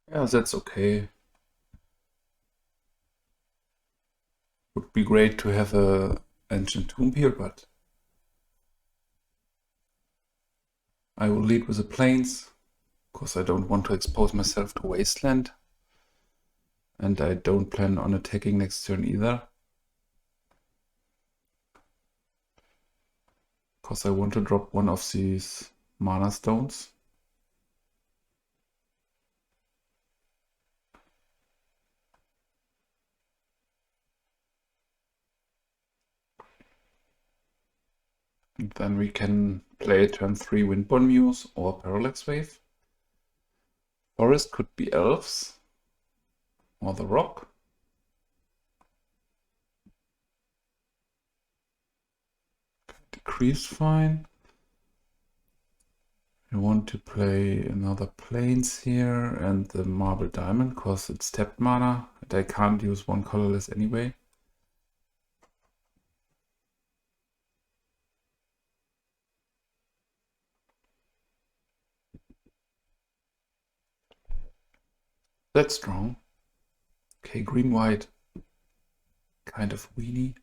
Yeah, that's okay. Would be great to have a ancient tomb here, but I will lead with the plains, because I don't want to expose myself to wasteland. And I don't plan on attacking next turn either. Because I want to drop one of these mana stones. And then we can play turn 3 Windborn Muse or Parallax Wave. Forest could be elves or the rock. Decrease fine. I want to play another plains here and the marble diamond because it's tapped mana and I can't use one colorless anyway. That's strong. Okay, green-white. Kind of weenie.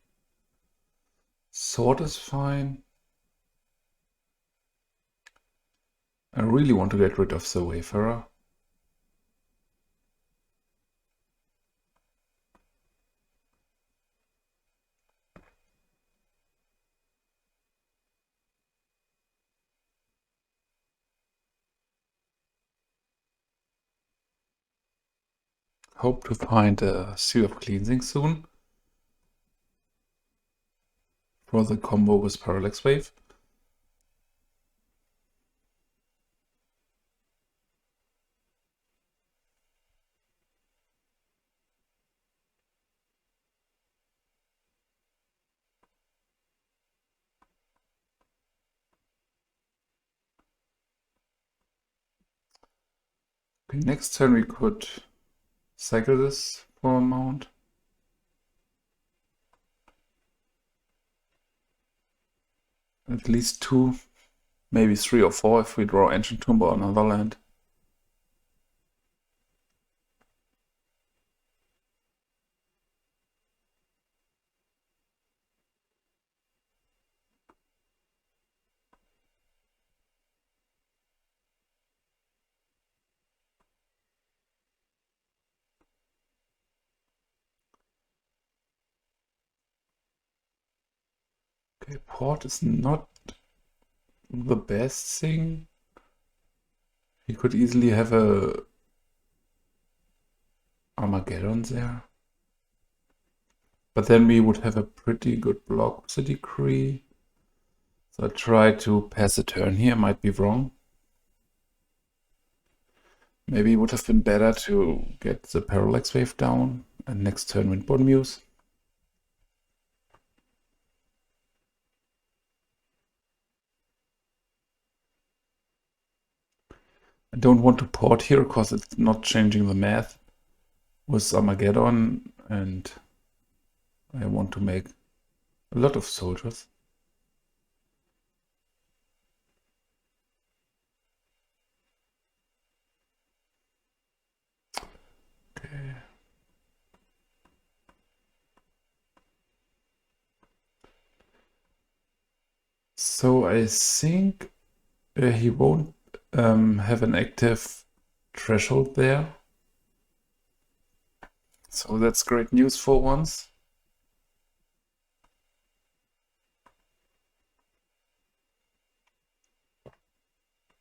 Sword is fine. I really want to get rid of the Wayfarer. Hope to find a Sea of Cleansing soon for the combo with Parallax Wave. Okay, next turn we could cycle this for a mount. At least 2, maybe 3 or 4 if we draw Ancient Tomb or another land. Okay, Port is not the best thing. He could easily have a Armageddon there. But then we would have a pretty good block with the decree. So I try to pass a turn here, might be wrong. Maybe it would have been better to get the Parallax Wave down and next turn Windborn Muse. I don't want to port here because it's not changing the math with Armageddon and I want to make a lot of soldiers. Okay. So I think he won't have an active threshold there. So that's great news for once.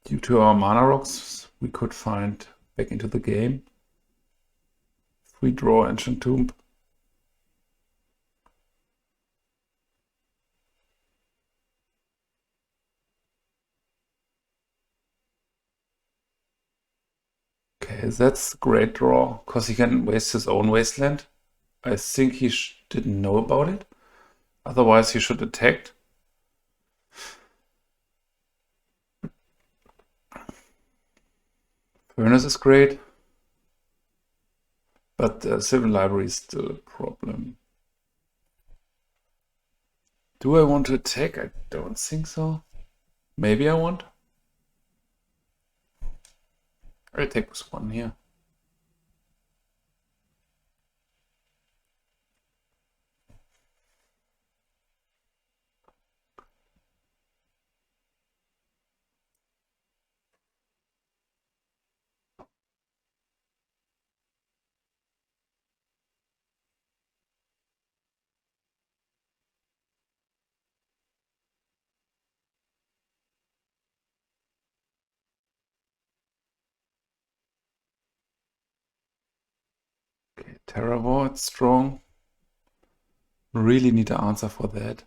Due to our mana rocks, we could find back into the game. If we draw Ancient Tomb. Okay, that's a great draw, because he can waste his own wasteland. I think he didn't know about it. Otherwise, he should attack. Furnace is great. But the Civil Library is still a problem. Do I want to attack? I don't think so. Maybe I want. I attack with 1 here. Terrageddon, it's strong. Really need an answer for that.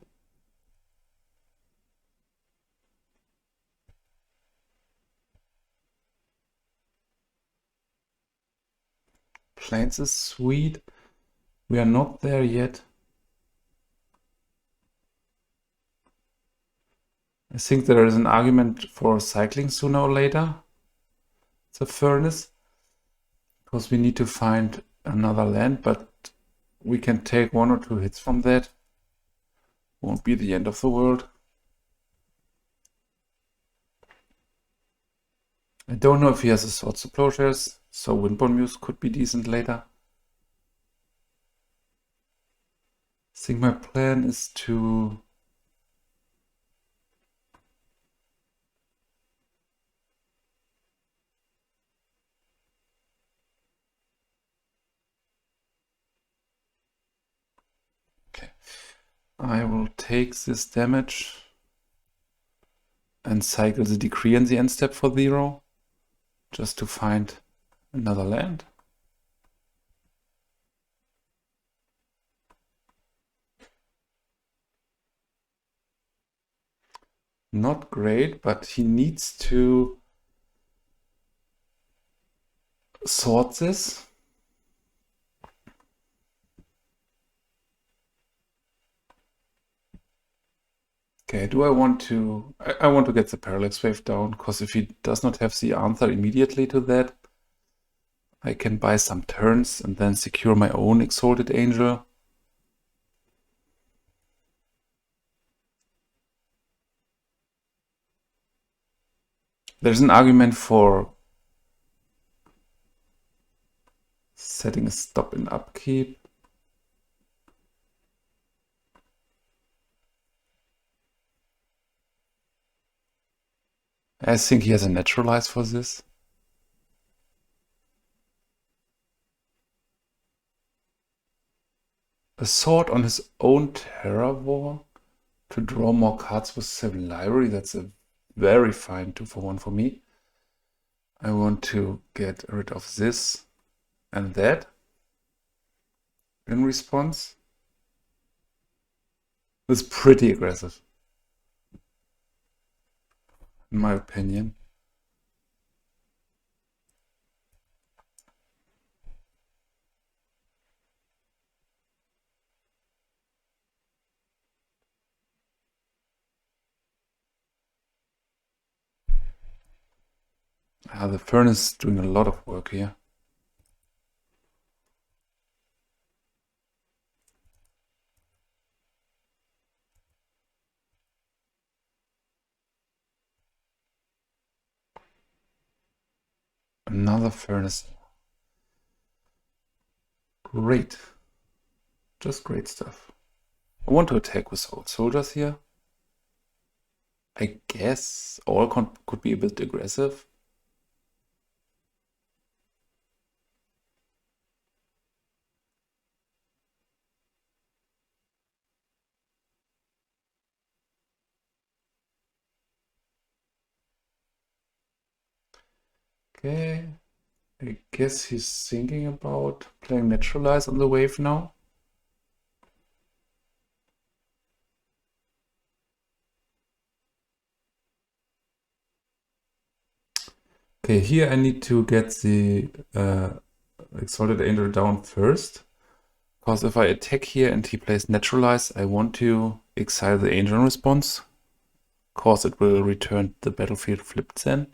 Plains is sweet. We are not there yet. I think there is an argument for cycling sooner or later. It's a furnace. Because we need to find another land, but we can take 1 or 2 hits from that. Won't be the end of the world. I don't know if he has a sword to Plowshares, so Windborn Muse could be decent later. I think my plan is to I will take this damage and cycle the decree in the end step for 0, just to find another land. Not great, but he needs to sort this. Okay, do I want to... I want to get the Parallax Wave down, because if he does not have the answer immediately to that, I can buy some turns and then secure my own Exalted Angel. There's an argument for setting a stop in upkeep. I think he has a naturalize for this. A sword on his own Terrageddon to draw more cards with 7 library. That's a very fine 2-for-1 for me. I want to get rid of this and that in response. It's pretty aggressive, in my opinion. The furnace is doing a lot of work here. Another furnace. Great. Just great stuff. I want to attack with old soldiers here. I guess all could be a bit aggressive. Okay, I guess he's thinking about playing Naturalize on the wave now. Okay, here I need to get the Exalted Angel down first. Because if I attack here and he plays Naturalize, I want to exile the Angel in response. Because it will return the battlefield flipped then.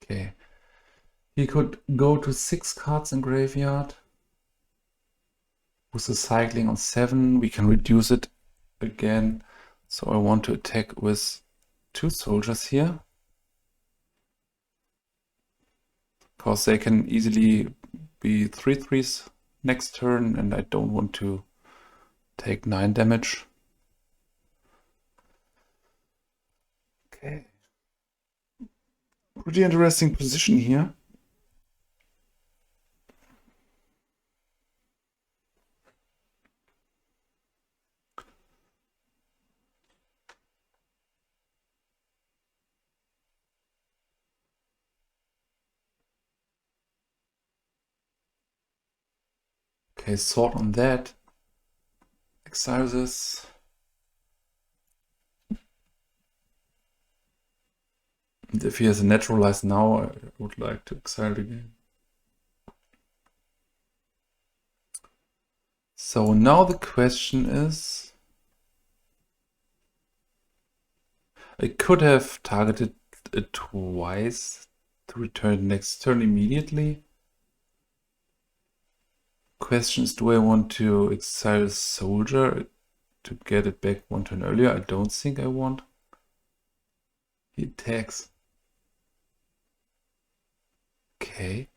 Okay. He could go to 6 cards in graveyard. With the cycling on 7, we can reduce it again. So I want to attack with 2 soldiers here. Because they can easily be 3/3s next turn, and I don't want to take 9 damage. Okay. Pretty interesting position here. Okay, sword on that. Exile this. And if he has a naturalize now, I would like to exile it again. So now the question is, I could have targeted it twice to return next turn immediately. Question is, do I want to exile a soldier to get it back one turn earlier? I don't think I want. He attacks. Okay.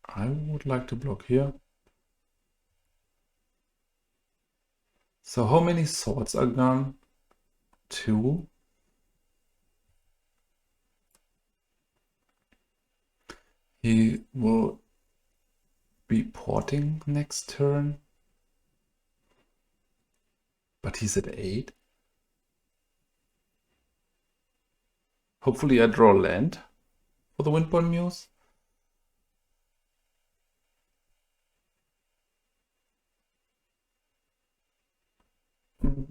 I would like to block here. So how many swords are gone? 2. He will be porting next turn. But he's at 8. Hopefully I draw land for the Windborn Muse.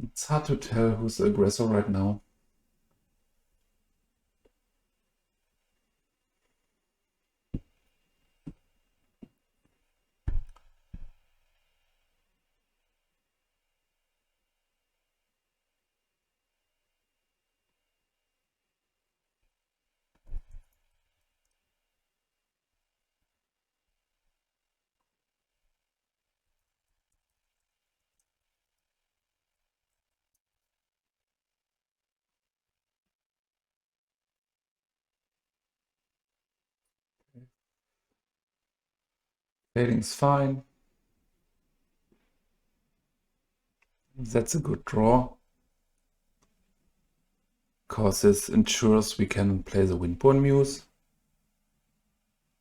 It's hard to tell who's the aggressor right now. Fading's fine. That's a good draw. Because this ensures we can play the Windborn Muse,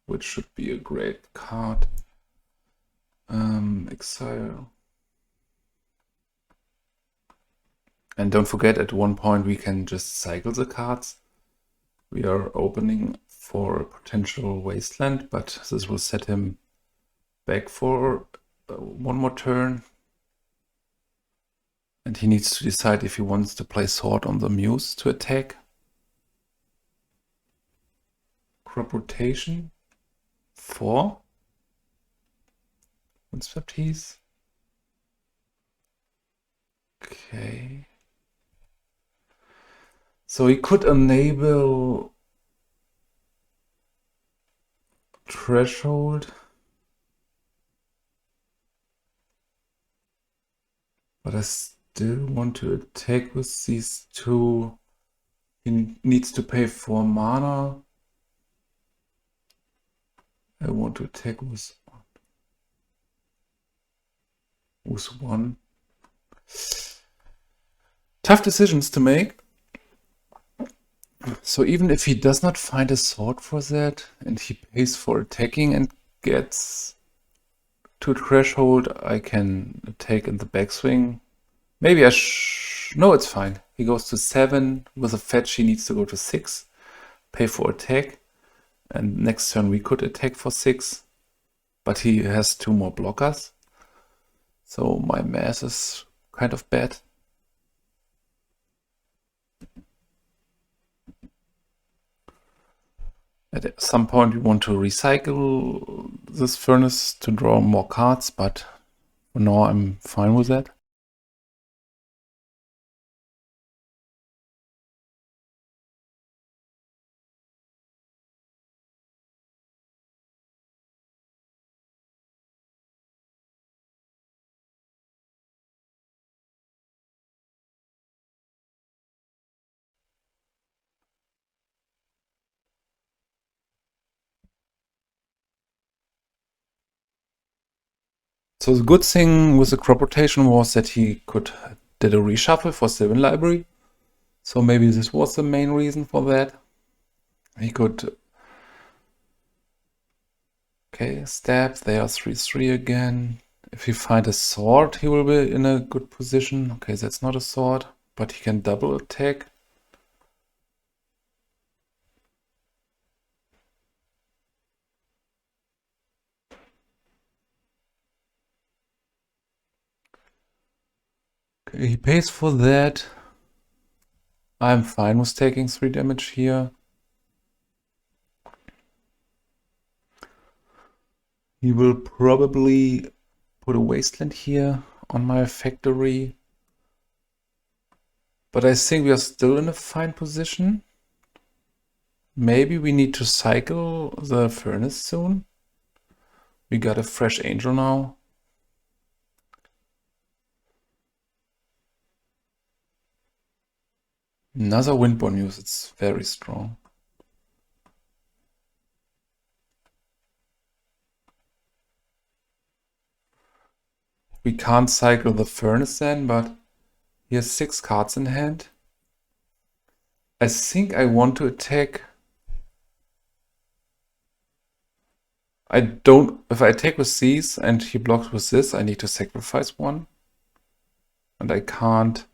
which should be a great card. Exile. And don't forget, at one point we can just cycle the cards. We are opening for a potential wasteland, but this will set him back for one more turn. And he needs to decide if he wants to play sword on the Muse to attack. Crop rotation. 4. Windswept Heath. Okay. So he could enable Threshold. But I still want to attack with these 2. He needs to pay 4 mana. I want to attack with 1. Tough decisions to make. So even if he does not find a sword for that, and he pays for attacking and gets to Threshold, I can attack in the backswing. Maybe no, it's fine. He goes to 7. With a fetch, he needs to go to 6. Pay for attack. And next turn we could attack for 6. But he has 2 more blockers. So my math is kind of bad. At some point we want to recycle this furnace to draw more cards, but for now I'm fine with that. So the good thing with the crop rotation was that he did a reshuffle for 7 library. So maybe this was the main reason for that. He could... Okay, stab, they are 3/3 again. If he finds a sword, he will be in a good position. Okay, that's not a sword, but he can double attack. He pays for that. I'm fine with taking 3 damage here. He will probably put a wasteland here on my factory. But I think we are still in a fine position. Maybe we need to cycle the furnace soon. We got a fresh angel now. Another Windborn Muse, it's very strong. We can't cycle the furnace then, but he has 6 cards in hand. I think I want to attack. If I attack with these and he blocks with this, I need to sacrifice 1. And I can't.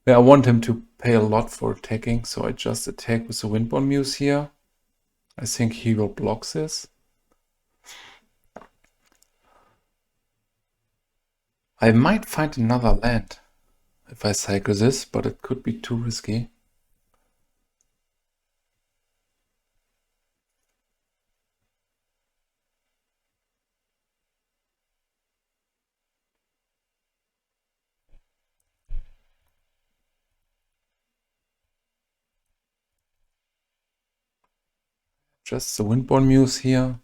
Yeah, I want him to pay a lot for attacking, so I just attack with the Windborn Muse here. I think he will block this. I might find another land if I cycle this, but it could be too risky. Just the Windborn Muse here.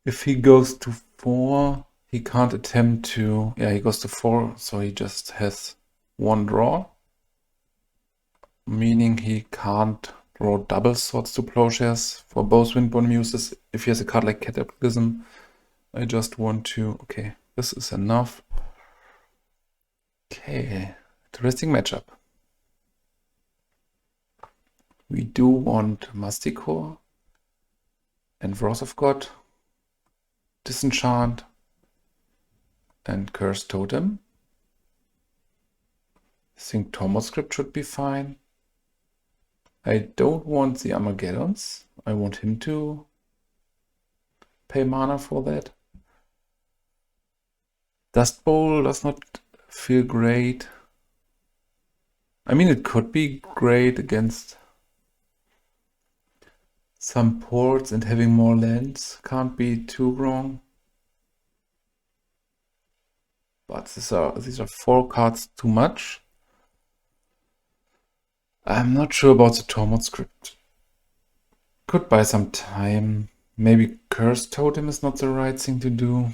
If he goes to 4, he can't attempt to... Yeah, he goes to 4, so he just has 1 draw. Meaning he can't draw double swords to Plowshares for both Windborn Muses. If he has a card like Cataclysm, I just want to... Okay, this is enough. Okay, interesting matchup. We do want Masticore and Wrath of God, Disenchant, and Cursed Totem. I think Tormod Crypt should be fine. I don't want the Armageddons. I want him to pay mana for that. Dust Bowl does not feel great. I mean, it could be great against some ports, and having more lands can't be too wrong. But these are 4 cards too much. I'm not sure about the Tormod Script. Could buy some time. Maybe Cursed Totem is not the right thing to do.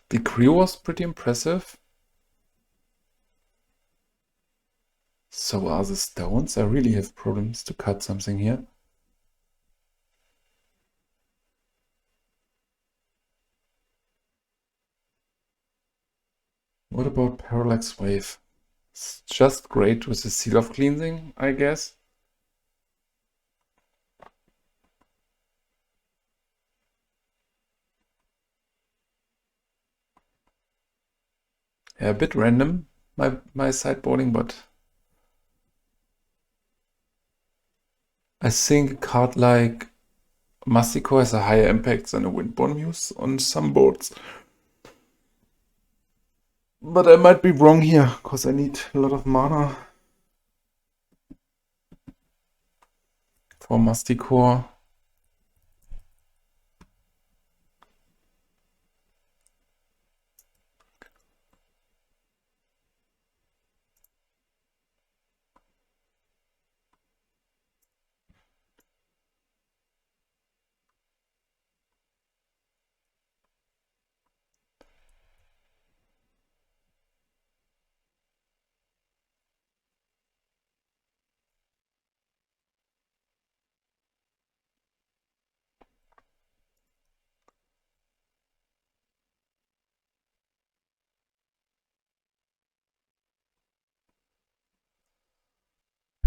The crew was pretty impressive. So are the stones. I really have problems to cut something here. What about Parallax Wave? It's just great with the Seal of Cleansing, I guess. Yeah, a bit random, my sideboarding, but I think a card like Masticore has a higher impact than a Windborn Muse on some boards. But I might be wrong here, because I need a lot of mana for Masticore.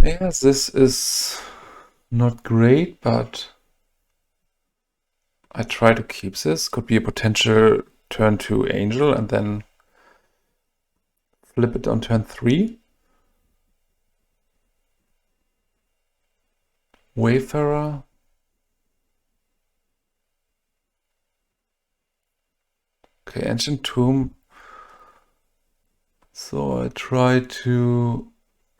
Yeah, this is not great, but I try to keep this. Could be a potential turn 2 Angel and then flip it on turn 3. Wayfarer. Okay, Ancient Tomb. So I try to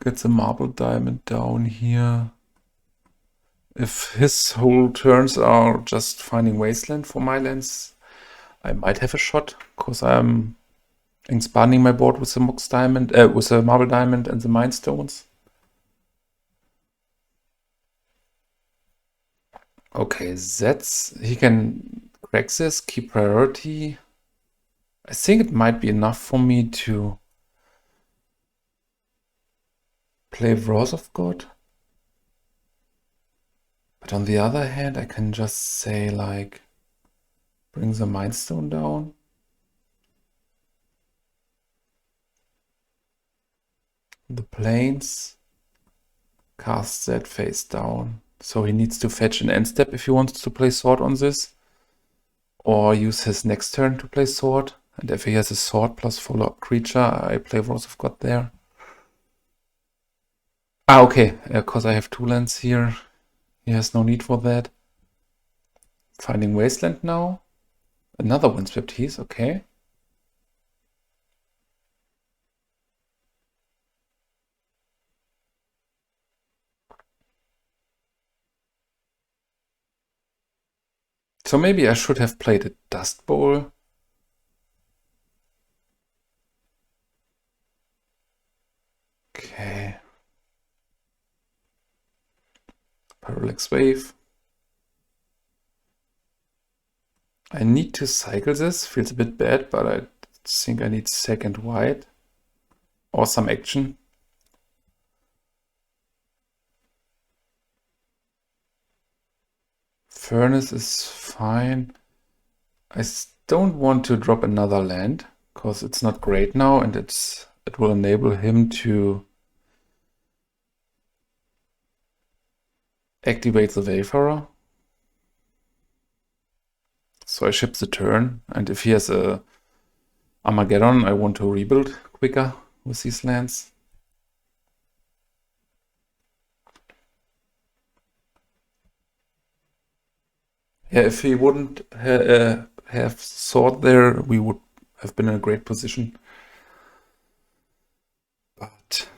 get the Marble Diamond down here. If his whole turns are just finding Wasteland for my lands, I might have a shot, because I'm expanding my board with the Mox Diamond, with the Marble Diamond and the Mind Stones. Okay, he can crack this, keep priority. I think it might be enough for me to play Wrath of God. But on the other hand, I can just say, like, bring the Mind Stone down. The Plains. Cast that face down. So he needs to fetch an end step if he wants to play Sword on this. Or use his next turn to play Sword. And if he has a Sword plus follow-up creature, I play Wrath of God there. Ah, okay, because I have 2 lands here. He has no need for that. Finding Wasteland now. Another Windswept Heath, okay. So maybe I should have played a Dust Bowl. Okay. Parallax Wave. I need to cycle this. Feels a bit bad, but I think I need second white. Or some action. Furnace is fine. I don't want to drop another land, because it's not great now, and it will enable him to activate the Wayfarer. So I ship the turn, and if he has a Armageddon, I want to rebuild quicker with these lands. Yeah, if he wouldn't have Sword there, we would have been in a great position. But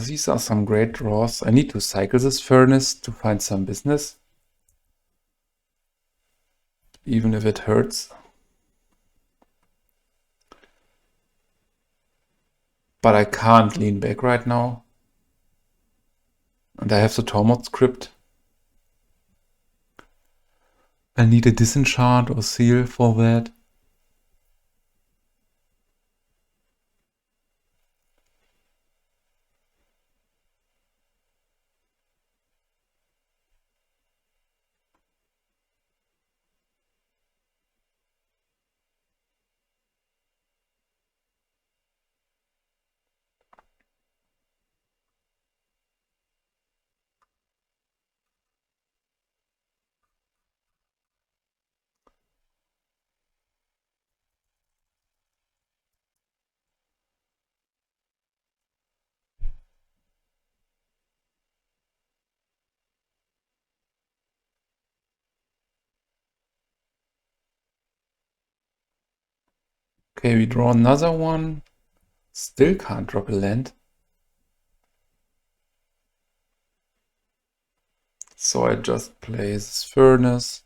these are some great draws. I need to cycle this Furnace to find some business, even if it hurts. But I can't lean back right now. And I have the Tormod Crypt. I need a Disenchant or Seal for that. Okay, we draw another one. Still can't drop a land. So I just play this Furnace.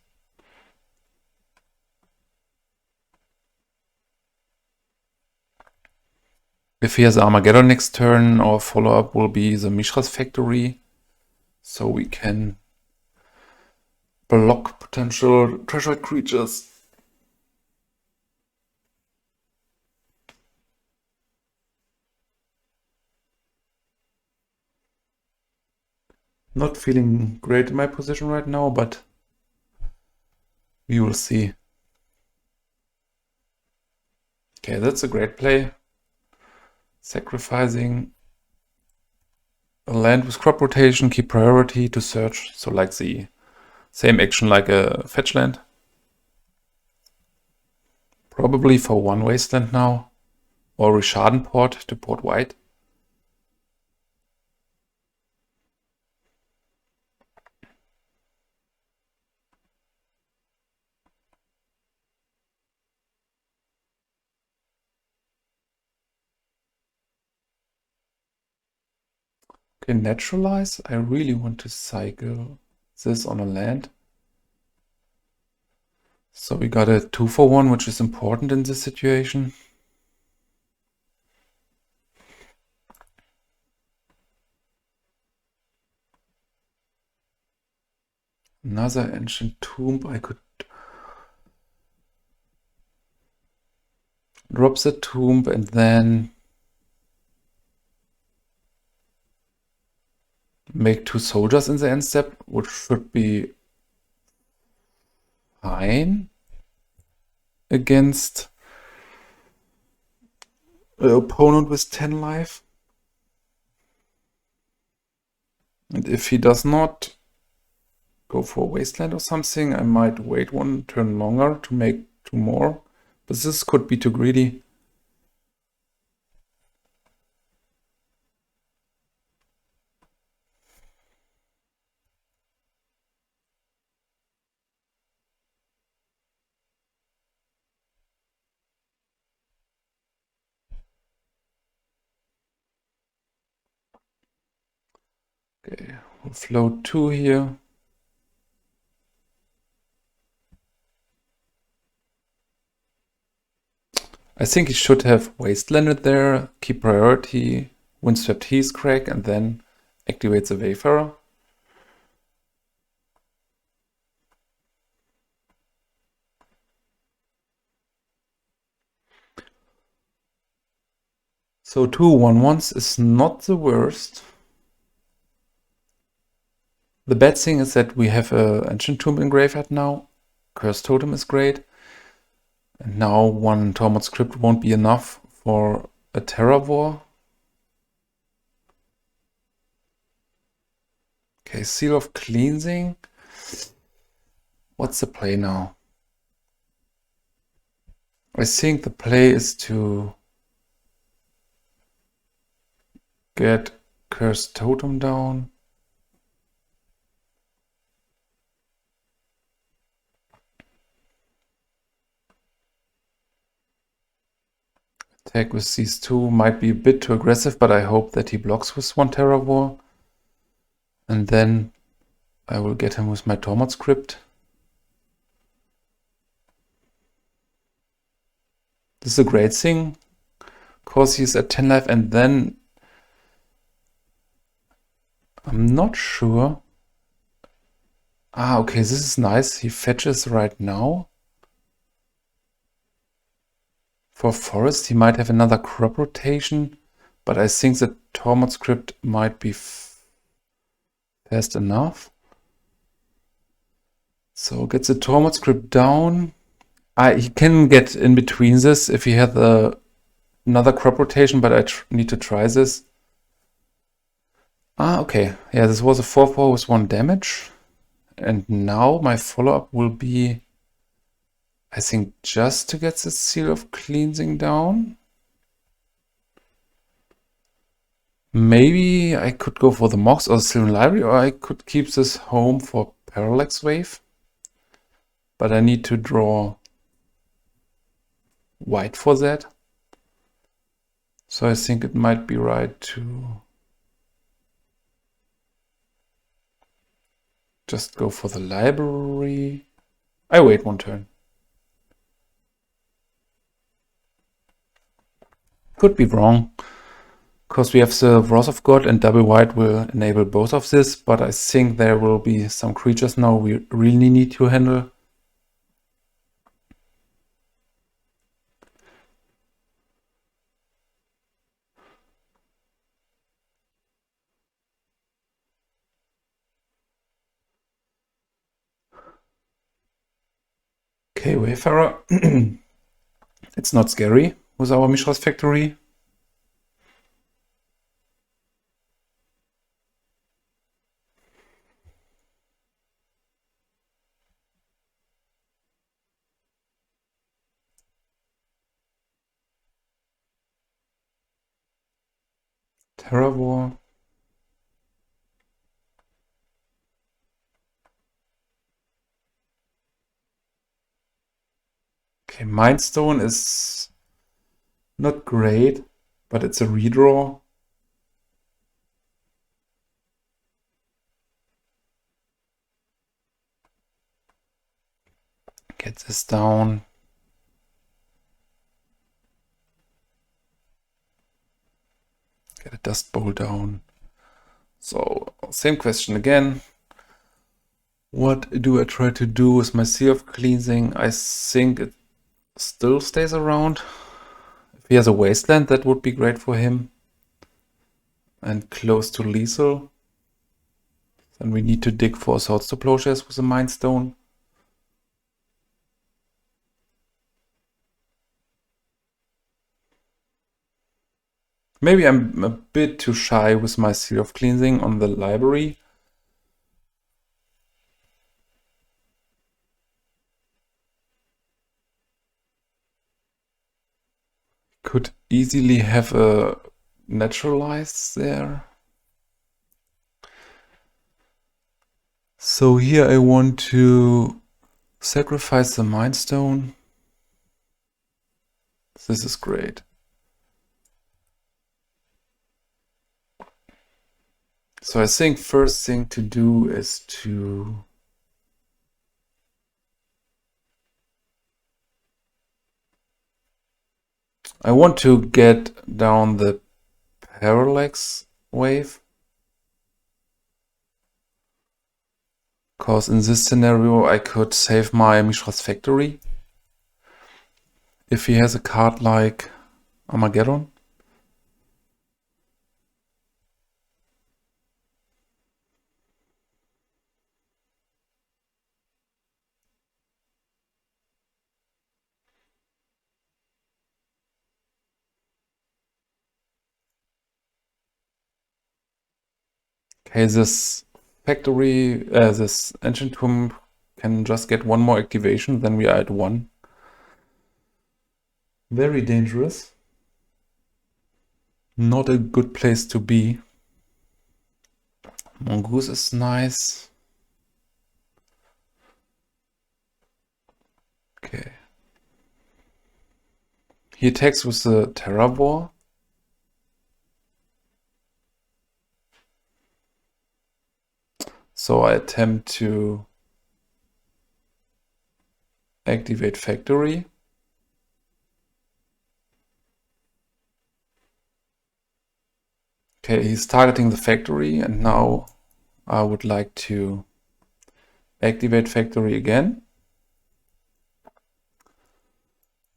If he has Armageddon next turn, our follow-up will be the Mishra's Factory. So we can block potential treasure creatures. Not feeling great in my position right now, but we will see. Okay, that's a great play. Sacrificing a land with crop rotation, keep priority to search. So like the same action like a fetch land. Probably for one wasteland now. Or Rishadan Port to port white. Okay, naturalize. I really want to cycle this on a land. So we got a 2-for-1, which is important in this situation. Another ancient tomb. I could drop the tomb and then make 2 soldiers in the end step, which should be fine against an opponent with 10 life. And if he does not go for a wasteland or something, I might wait 1 turn longer to make 2 more. But this could be too greedy. Okay, we'll float 2 here. I think he should have wastelanded there, keep priority, windswept heath crack, and then activate the Wayfarer. So 2 1/1s is not the worst. The bad thing is that we have an Ancient Tomb in graveyard now. Cursed Totem is great. And now 1 Tormod's Crypt won't be enough for a Terra War. Okay, Seal of Cleansing. What's the play now? I think the play is to get Cursed Totem down. Attack with these 2 might be a bit too aggressive, but I hope that he blocks with 1 Terra War. And then I will get him with my Tormod's Crypt. This is a great thing, because he's at 10 life, and then I'm not sure. Okay, this is nice. He fetches right now. For forest, he might have another crop rotation, but I think the Tormod's Crypt might be fast enough. So get the Tormod's Crypt down. He can get in between this if he had another crop rotation, but I need to try this. Okay. Yeah, this was a 4-4 with 1 damage. And now my follow-up will be, I think, just to get the Seal of Cleansing down. Maybe I could go for the Mox or the Sylvan Library, or I could keep this home for Parallax Wave. But I need to draw white for that. So I think it might be right to just go for the library. I wait 1 turn. Could be wrong, because we have the Wrath of God and double white will enable both of this, but I think there will be some creatures now we really need to handle. Okay, Wayfarer. It's not scary with our Mishra's Factory. Terra War. Okay, Mindstone is not great, but it's a redraw. Get this down. Get a dust bowl down. So, same question again. What do I try to do with my Sea of Cleansing? I think it still stays around. If he has a Wasteland, that would be great for him. And close to lethal. Then we need to dig for Swords to Plowshares with a Mind Stone. Maybe I'm a bit too shy with my Sea of Cleansing on the library. Could easily have a naturalize there. So here I want to sacrifice the Mind Stone. This is great. So I think first thing to do is to I want to get down the Parallax Wave. Because in this scenario I could save my Mishra's Factory. If he has a card like Armageddon. Okay, this factory, this Ancient Tomb can just get one more activation, then we are at 1. Very dangerous. Not a good place to be. Mongoose is nice. Okay. He attacks with the Terrageddon. So I attempt to activate factory. Okay, he's targeting the factory, and now I would like to activate factory again.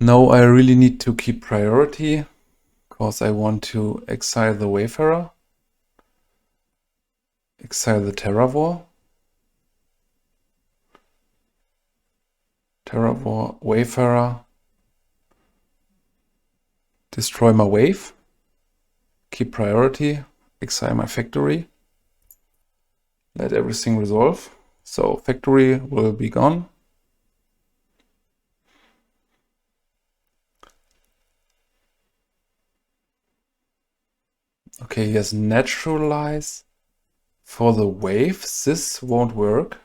Now I really need to keep priority because I want to exile the Wayfarer. Exile the Terrageddon. Terrageddon, Wayfarer. Destroy my wave. Keep priority. Exile my factory. Let everything resolve. So factory will be gone. Okay, he has naturalize. For the wave, this won't work.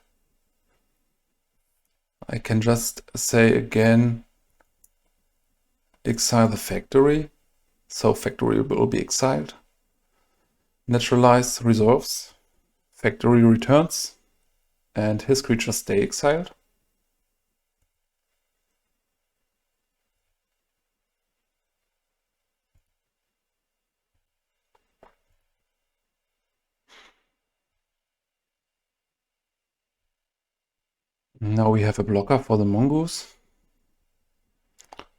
I can just say again, exile the factory. So factory will be exiled. Naturalize resolves. Factory returns. And his creatures stay exiled. Now we have a blocker for the Mongoose.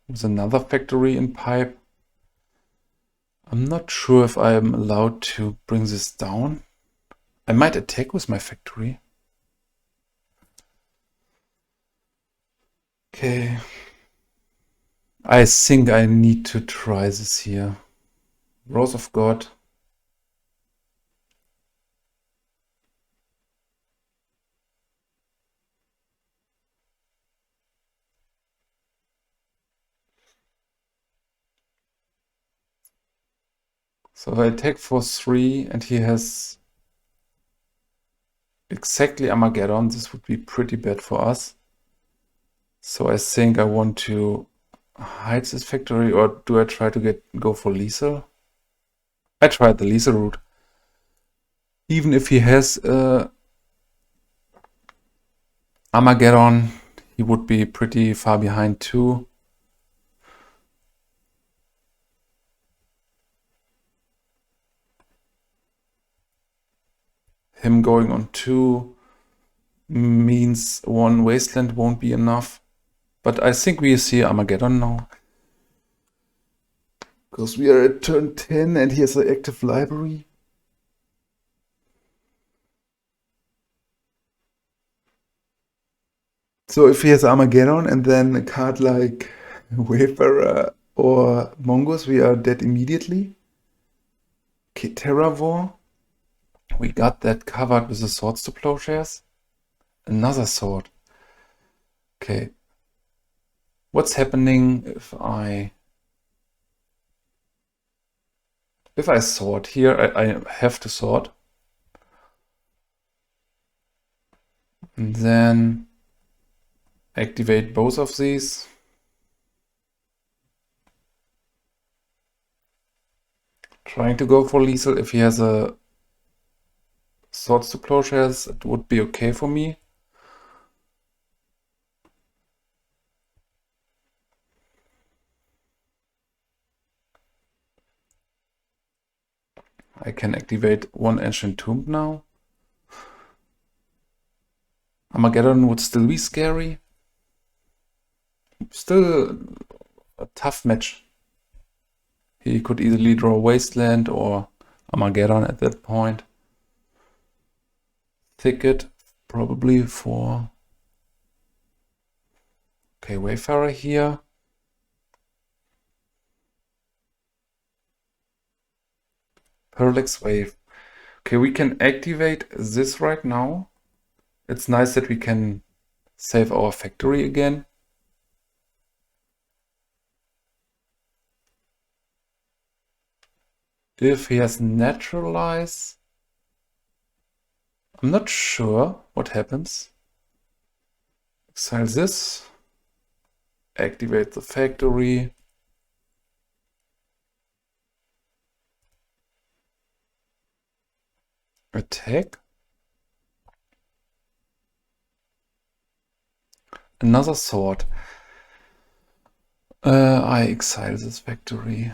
With another factory in pipe. I'm not sure if I am allowed to bring this down. I might attack with my factory. Okay. I think I need to try this here. Rose of God. So I attack for 3 and he has exactly Armageddon. This would be pretty bad for us. So I think I want to hide this factory, or do I try to go for lethal? I tried the lethal route. Even if he has Armageddon, he would be pretty far behind too. Him going on 2 means 1 Wasteland won't be enough. But I think we see Armageddon now. Because we are at turn 10 and he has an active library. So if he has Armageddon and then a card like Wayfarer or Mongoose, we are dead immediately. Okay, Terravor. We got that covered with the swords to Plowshares. Another sword. Okay. What's happening if I sword here? I have to sword. And then activate both of these. Trying to go for lethal. If he has a swords to Plowshares, it would be okay for me. I can activate 1 Ancient Tomb now. Armageddon would still be scary. Still a tough match. He could easily draw Wasteland or Armageddon at that point. Thicket, probably for... Okay, Wayfarer here. Parallax Wave. Okay, we can activate this right now. It's nice that we can save our factory again. If he has Naturalize, I'm not sure what happens. Exile this. Activate the factory. Attack. Another sword. I exile this factory.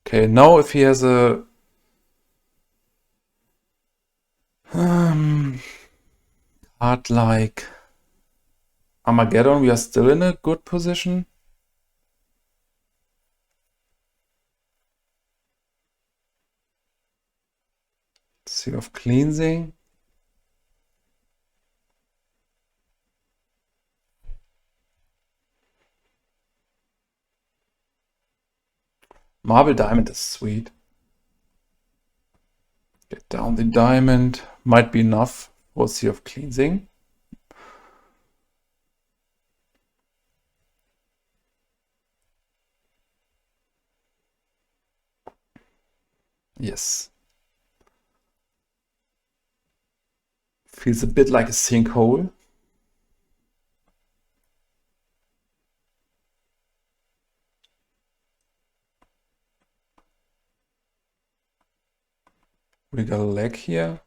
Okay, now if he has a card like Armageddon, we are still in a good position. Seal of Cleansing. Marble Diamond is sweet. Get down the diamond. Might be enough for Seal of Cleansing. Yes. Feels a bit like a sinkhole. We got a lag here.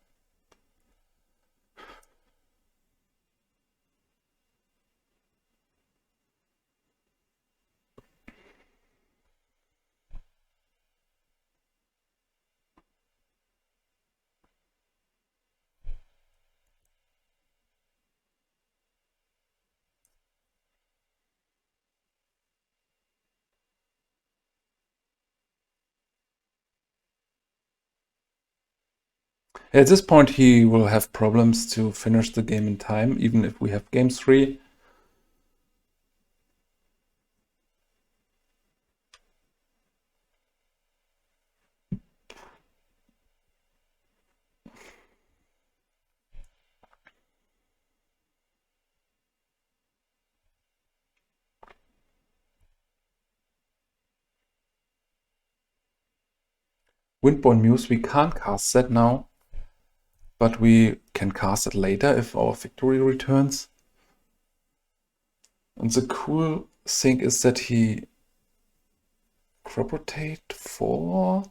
At this point, he will have problems to finish the game in time, even if we have game 3. Windborn Muse, we can't cast that now, but we can cast it later if our victory returns. And the cool thing is that he crop rotate for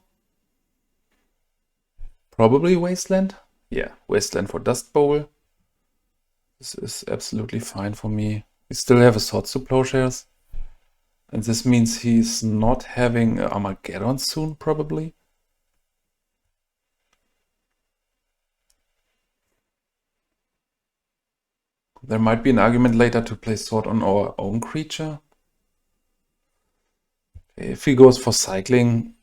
probably Wasteland. Yeah, Wasteland for Dust Bowl. This is absolutely fine for me. We still have a Swords to Plowshares. And this means he's not having Armageddon soon, probably. There might be an argument later to play Sword on our own creature. If he goes for cycling,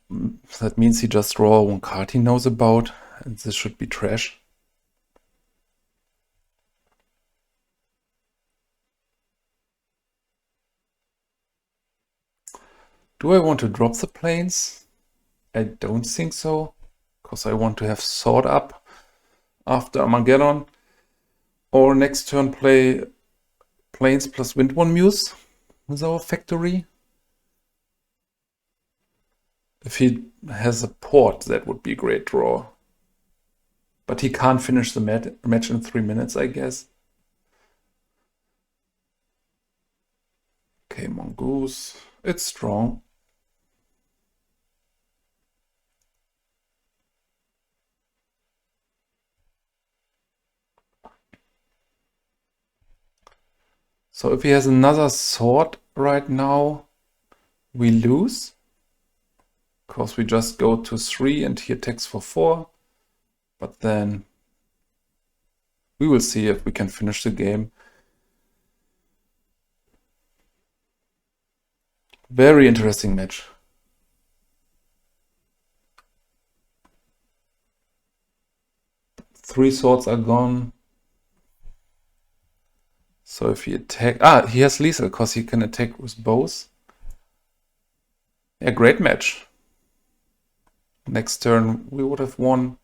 that means he just draw one card he knows about, and this should be trash. Do I want to drop the planes? I don't think so, because I want to have Sword up after Armageddon. Or next turn play planes plus Windborn Muse with our factory. If he has a port, that would be a great draw. But he can't finish the match in 3 minutes, I guess. Okay, Mongoose. It's strong. So if he has another sword right now, we lose. Because we just go to 3 and he attacks for 4. But then we will see if we can finish the game. Very interesting match. Three swords are gone. So if he attack... he has lethal because he can attack with both. Yeah, great match. Next turn we would have won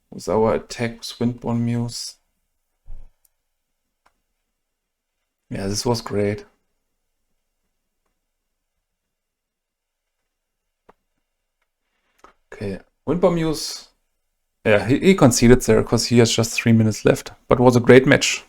with our attack with Windborn Muse. Yeah, this was great. Okay, Windborn Muse. Yeah, he conceded there because he has just 3 minutes left. But it was a great match.